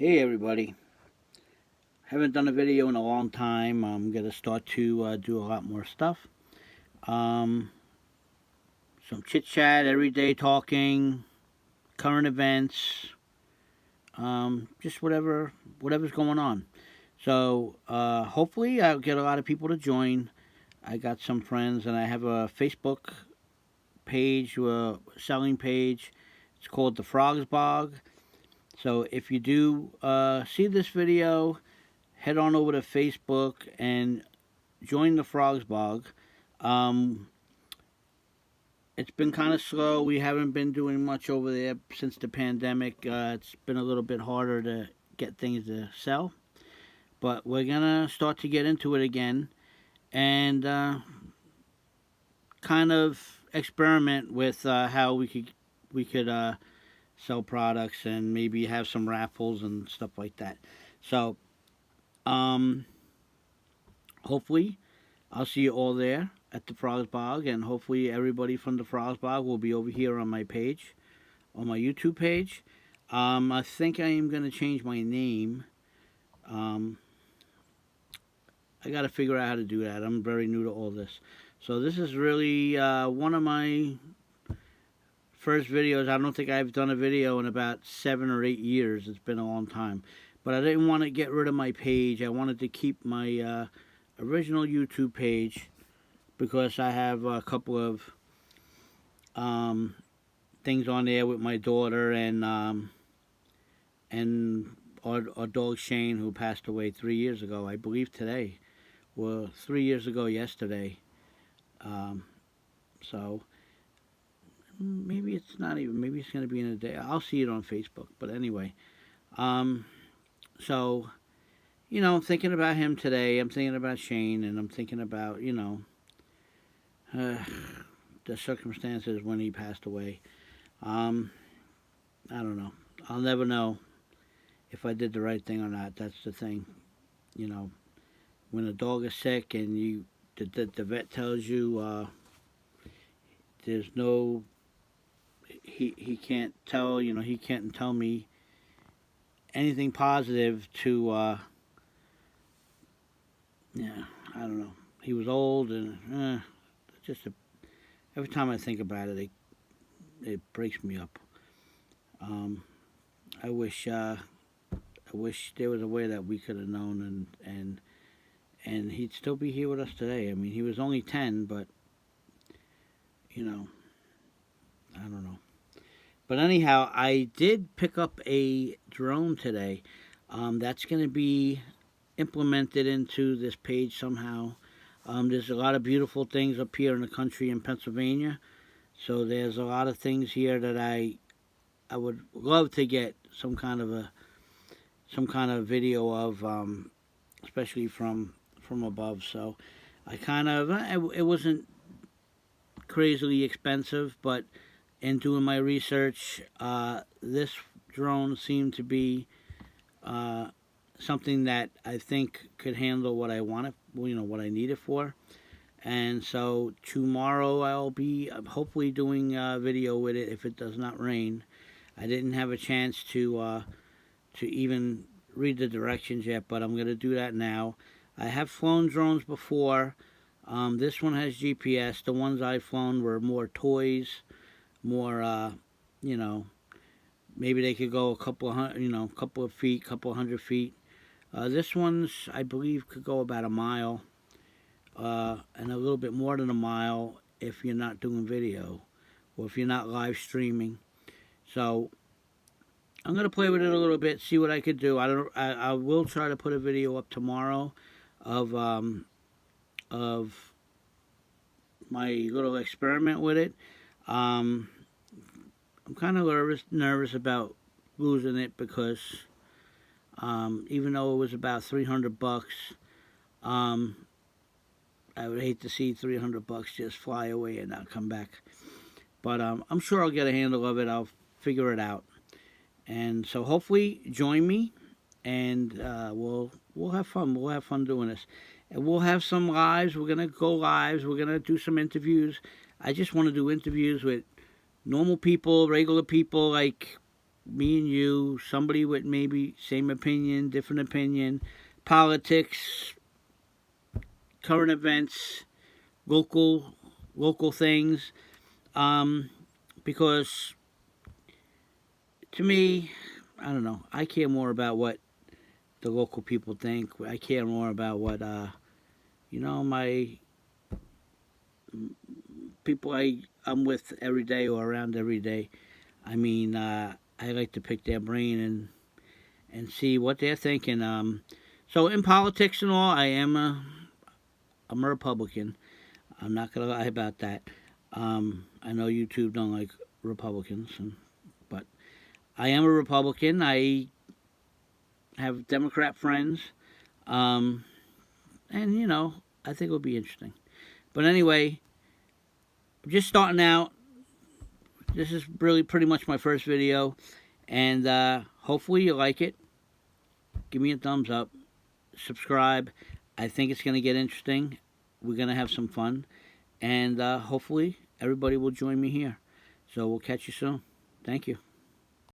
Hey everybody, haven't done a video in a long time. I'm going to start to do a lot more stuff. Um, some chit chat, everyday talking, current events, just whatever's going on. So hopefully I'll get a lot of people to join. I got some friends and I have a Facebook page, a selling page. It's called The Frogs Bog. So if you do see this video, head on over to Facebook and join the Frogs Bog. Um, it's been kind of slow. We haven't been doing much over there since the pandemic. It's been a little bit harder to get things to sell, but we're gonna start to get into it again and kind of experiment with how we could sell products and maybe have some raffles and stuff like that. So um, hopefully I'll see you all there at the Frogs Bog, and hopefully everybody from the Frogs Bog will be over here on my page, on my YouTube page. I think I am going to change my name. Um, I got to figure out how to do that. I'm very new to all this. So this is really one of my first videos. I don't think I've done a video in about 7 or 8 years. It's been a long time. But I didn't want to get rid of my page. I wanted to keep my original YouTube page because I have a couple of things on there with my daughter and our dog Shane, who passed away 3 years ago, I believe today. Well, 3 years ago yesterday. So maybe it's not even. Maybe it's going to be in a day. I'll see it on Facebook. But anyway, so I'm thinking about him today. I'm thinking about Shane, and I'm thinking about the circumstances when he passed away. I don't know. I'll never know if I did the right thing or not. That's the thing. You know, when a dog is sick and the vet tells you there's no, he can't tell, he can't tell me anything positive to, yeah, I don't know. He was old and every time I think about it, it breaks me up. Um, I wish there was a way that we could have known, and he'd still be here with us today. I mean, he was only 10, but I don't know. But anyhow, I did pick up a drone today. That's going to be implemented into this page somehow. There's a lot of beautiful things up here in the country in Pennsylvania. So there's a lot of things here that I would love to get some kind of video of, especially from above. So I kind of it wasn't crazily expensive, but in doing my research, this drone seemed to be something that I think could handle what I want it, what I need it for. And so tomorrow I'll be hopefully doing a video with it if it does not rain. I didn't have a chance to even read the directions yet, but I'm going to do that now. I have flown drones before. This one has GPS. The ones I've flown were more toys, more, maybe they could go a couple of hundred, couple of feet, couple of 100 feet. This one's, I believe, could go about a mile, and a little bit more than a mile if you're not doing video or if you're not live streaming. So I'm gonna play with it a little bit, see what I could do. I will try to put a video up tomorrow of my little experiment with it. I'm kind of nervous about losing it because even though it was about $300, I would hate to see $300 just fly away and not come back. But I'm sure I'll get a handle of it. I'll figure it out. And so hopefully join me, and we'll have fun. We'll have fun doing this, and we'll have some lives. We're gonna go lives. We're gonna do some interviews. I just want to do interviews with normal people, regular people, like me and you, somebody with maybe same opinion, different opinion, politics, current events, local things. Because to me, I don't know. I care more about what the local people think. I care more about what my people I'm with every day or around every day. I mean, I like to pick their brain and see what they're thinking. So in politics and all, I'm a Republican. I'm not gonna lie about that. I know YouTube don't like Republicans, but I am a Republican. I have Democrat friends, um, and I think it'll be interesting. But anyway, I'm just starting out. This is really pretty much my first video, and hopefully you like it. Give me a thumbs up, subscribe. I think it's going to get interesting. We're going to have some fun, and hopefully everybody will join me here. So we'll catch you soon. Thank you.